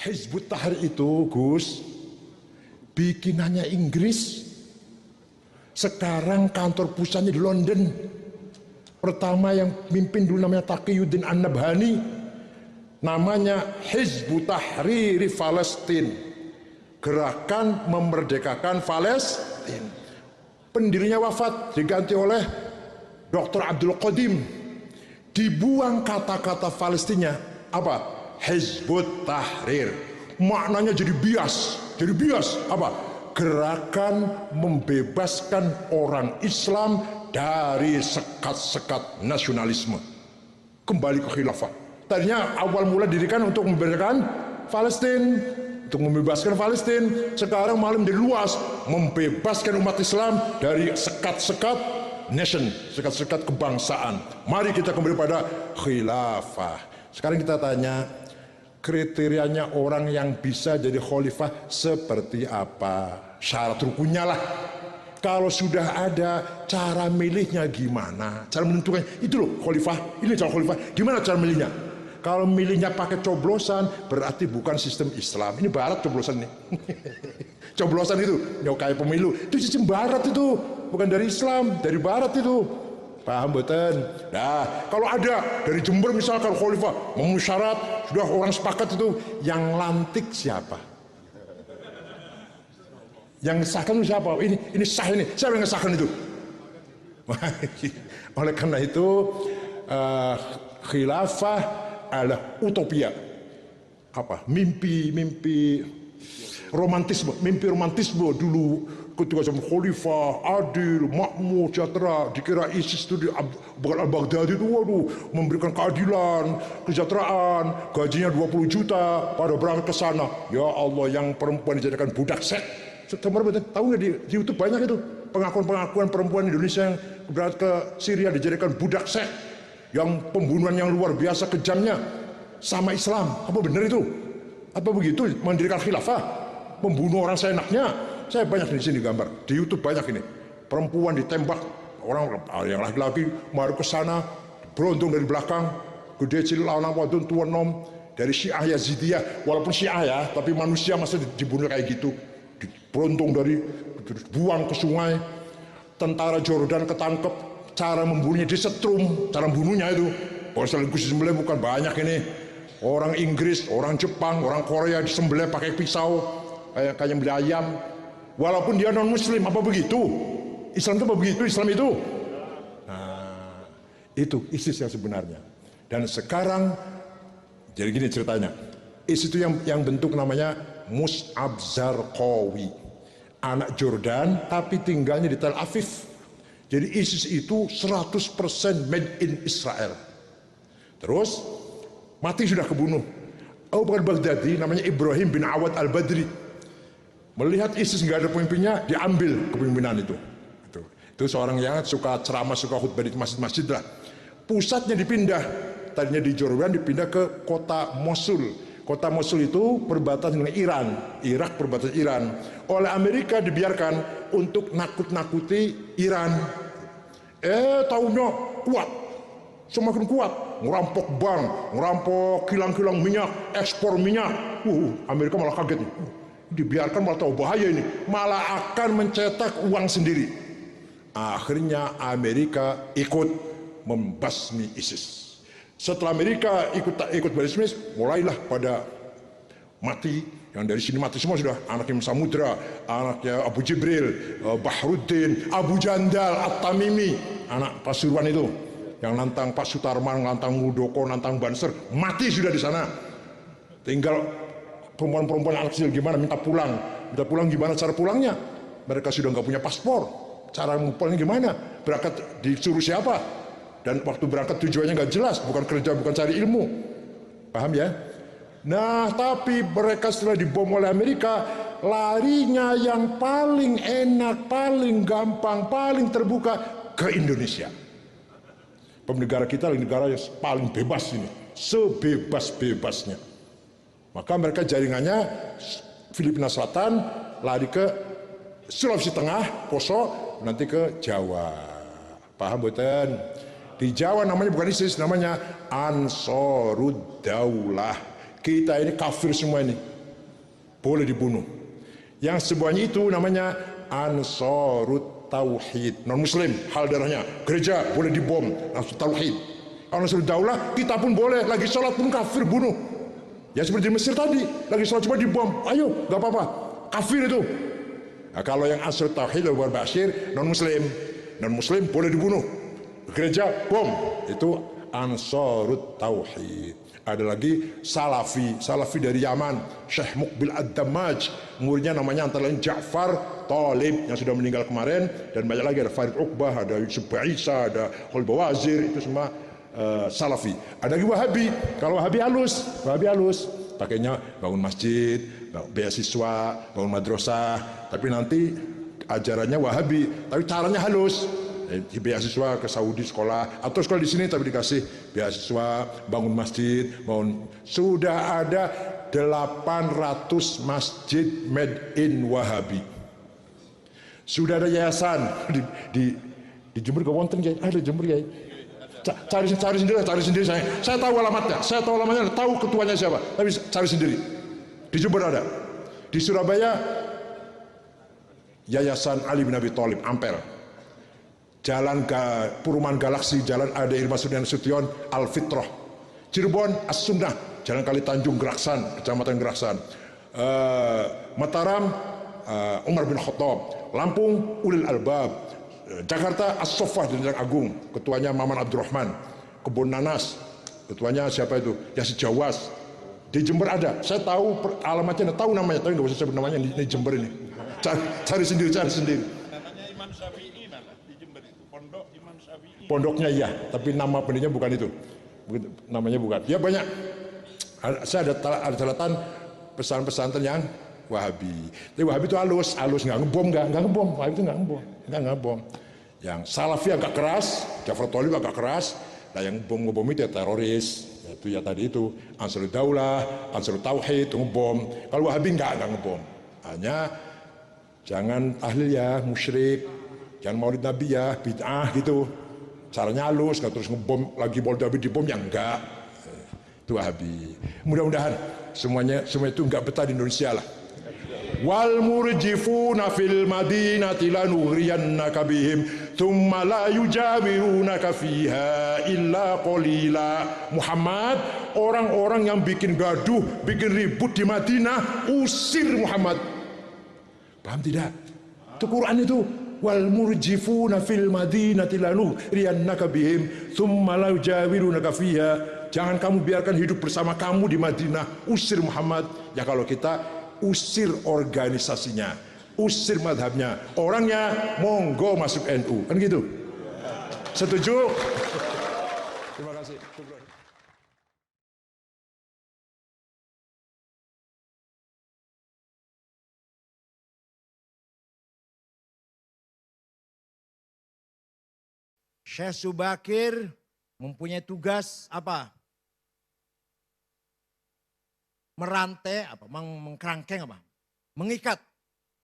Hizbut Tahrir itu, Gus, bikinannya Inggris. Sekarang kantor pusatnya di London. Pertama yang mimpin dulu namanya Taqiyuddin An-Nabhani, namanya Hizbut Tahrir Palestina, gerakan memerdekakan Palestina. Pendirinya wafat, diganti oleh Dr. Abdul Qadim. Dibuang kata-kata Palestina, apa? Hizbut Tahrir. Maknanya jadi bias. Jadi bias apa? Gerakan membebaskan orang Islam dari sekat-sekat nasionalisme, kembali ke khilafah. Tadinya awal mula dirikan untuk membebaskan Palestina, untuk membebaskan Palestina. Sekarang malah menjadi luas, membebaskan umat Islam dari sekat-sekat nation, sekat-sekat kebangsaan. Mari kita kembali pada khilafah. Sekarang kita tanya, kriterianya orang yang bisa jadi khalifah seperti apa? Syarat rukunnya lah. Kalau sudah ada, cara milihnya gimana? Cara menentukan, itu loh khalifah, ini calon khalifah. Gimana cara milihnya? Kalau milihnya pakai coblosan, berarti bukan sistem Islam. Ini barat coblosan nih. Coblosan itu, kayak pemilu. Itu sistem barat itu, bukan dari Islam, dari barat itu. Paham betul? Nah, kalau ada dari Jember misalkan khalifah memenuhi syarat, sudah orang sepakat itu, yang lantik siapa? Yang ngesahkan itu siapa? Ini sah ini. Siapa yang ngesahkan itu? Oleh karena itu, khilafah adalah utopia. Apa? Mimpi romantisme. Mimpi romantisme dulu ketika zaman khalifah adil, makmur, sejahtera. Dikira ISIS itu bukan al-Baghdadi itu, waduh, memberikan keadilan, kesejahteraan, gajinya 20 juta pada berangkat ke sana. Ya Allah, yang perempuan dijadikan budak seks. Tahu nggak di YouTube banyak itu pengakuan perempuan Indonesia yang berangkat ke Syria dijadikan budak seks, yang pembunuhan yang luar biasa kejamnya sama Islam. Apa benar itu? Apa begitu mendirikan khilafah? Membunuh orang seenaknya. Saya banyak di sini gambar di YouTube, banyak ini perempuan ditembak, orang yang laki-laki mari ke sana, berondong dari belakang, gede cilik lanang wadon tua nom, dari Syiah Yazidiyah, walaupun Syiah ya, tapi manusia masa dibunuh kayak gitu. Beruntung dari buang ke sungai, tentara Jordan ketangkep, cara membunuhnya disetrum, cara membunuhnya itu. Kalau sekaligus disembelih bukan banyak ini. Orang Inggris, orang Jepang, orang Korea disembelih pakai pisau, kayak beli ayam. Walaupun dia non Muslim, apa begitu? Islam itu apa begitu? Islam itu. Nah, itu ISIS yang sebenarnya. Dan sekarang jadi gini ceritanya. ISIS itu yang bentuk namanya Mus'ab Zarqawi, anak Jordan tapi tinggalnya di Tel Aviv. Jadi ISIS itu 100% made in Israel. Terus mati sudah kebunuh. Abu Bakar Baghdadi, namanya Ibrahim bin Awad al-Badri, melihat ISIS nggak ada pemimpinnya, diambil kepemimpinan itu. Itu seorang yang suka ceramah, suka khutbah di masjid-masjid lah. Pusatnya dipindah, tadinya di Jordan dipindah ke kota Mosul. Kota Mosul itu perbatasan dengan Iran, Irak perbatasan Iran. Oleh Amerika dibiarkan untuk nakut-nakuti Iran. Tahunya kuat, semakin kuat, ngerampok bank, ngerampok kilang-kilang minyak, ekspor minyak. Amerika malah kaget nih. Dibiarkan malah tahu bahaya ini, malah akan mencetak uang sendiri. Akhirnya Amerika ikut membasmi ISIS. Setelah Amerika ikut basmi, mulailah pada mati. Yang dari sini mati semua sudah. Anaknya Samudra, anaknya Abu Jibril, Bahruddin, Abu Jandal, At-Tamimi, anak Pasuruan itu, yang nantang Pak Sutarman, nantang Muldoko, nantang Banser, mati sudah di sana. Tinggal perempuan-perempuan anak kecil gimana, minta pulang gimana cara pulangnya? Mereka sudah nggak punya paspor, cara pulangnya gimana? Berangkat disuruh siapa? Dan waktu berangkat tujuannya nggak jelas, bukan kerja, bukan cari ilmu. Paham ya? Nah, tapi mereka setelah dibom oleh Amerika, larinya yang paling enak, paling gampang, paling terbuka ke Indonesia. Negara kita negara yang paling bebas ini, sebebas-bebasnya. Maka mereka jaringannya Filipina Selatan, lari ke Sulawesi Tengah, Poso, nanti ke Jawa. Paham betul? Di Jawa namanya bukan ISIS, namanya Ansarud Daulah. Kita ini kafir semua ini. boleh dibunuh. Yang semuanya itu namanya Ansarut Tauhid, non muslim hal darahnya. Gereja boleh dibom, Ansarut Tauhid. Kalau Ansarut Daulah kita pun boleh, lagi sholat pun kafir bunuh. Ya seperti Mesir tadi, lagi sholat cuma dibom, ayo gak apa-apa, kafir itu. Nah, kalau yang Ansarut Tauhid Abu Bakar Bashir non muslim boleh dibunuh. Gereja bom, itu Ansarut Tauhid. Ada lagi Salafi dari Yaman, Syekh Muqbil Ad-Dammaj, muridnya namanya antara lain Ja'far Talib yang sudah meninggal kemarin, dan banyak lagi, ada Farid Uqbah, ada Yusuf Ba'isa, ada Khul Bawazir, itu semua Salafi. Ada lagi Wahabi. Kalau Wahabi halus, pakainya bangun masjid, beasiswa, bangun madrasah, tapi nanti ajarannya Wahabi, tapi caranya halus. Beasiswa ke Saudi sekolah, atau sekolah di sini tapi dikasih beasiswa, bangun masjid, sudah ada 800 masjid made in Wahabi. Sudah ada yayasan di Jember, ke wonten Kiai, ada Jember Kiai. Cari sendiri saya tahu alamatnya, tahu ketuanya siapa, tapi cari sendiri. Di Jember ada, di Surabaya Yayasan Ali bin Abi Thalib Ampel, Jalan Perumahan Galaksi, Jalan Ade Irma Sution Al-Fitrah, Cirebon As-Sunnah, Jalan Kali Tanjung Geraksan, Kecamatan Geraksan, Mataram Umar bin Khattab, Lampung Ulil Albab, Jakarta As-Soffah di Lenteng Agung, ketuanya Maman Abdurrahman, Kebun Nanas, ketuanya siapa itu? Yasid Jawas. Di Jember ada, saya tahu alamatnya, tahu namanya, tapi nggak usah sebut namanya di Jember ini. Cari sendiri. Namanya Imam Syafi'i, di Jember itu, Pondok Imam Syafi'i. Pondoknya iya, tapi nama pendirinya bukan itu. Namanya bukan. Ya banyak. Saya ada catatan pesantren yang Wahabi. Tapi Wahabi itu halus, nggak ngebom. Wahabi itu nggak ngebom. Yang Salafi agak keras, Ja'far Thalib agak keras. Nah yang ngebom itu ya teroris. Itu ya tadi itu Ansarut Daulah, Ansarut Tauhid itu ngebom. Kalau Wahabi nggak ngebom. Hanya jangan tahlil ya, musyrik. Jangan maulid Nabi ya, bid'ah gitu. Caranya halus, nggak terus ngebom lagi maulid Nabi dibom, ya enggak. Itu Wahabi. Mudah-mudahan semua itu enggak betah di Indonesia lah. Wal murjifuna fil madinati lanughriyannaka bihim thumma la yujawirunaka fiha illa qalila. Muhammad, orang-orang yang bikin gaduh, bikin ribut di Madinah, usir Muhammad. Paham tidak? Itu Quran itu. Wal murjifuna fil madinati lanughriyannaka bihim thumma la yujawirunaka fiha. Jangan kamu biarkan hidup bersama kamu di Madinah, usir Muhammad. Ya kalau kita usir organisasinya, usir madhabnya, orangnya monggo masuk NU, kan gitu. Setuju? Terima kasih. Syekh Subakir mempunyai tugas apa? Merantai apa? Mengkerangkeng apa? Mengikat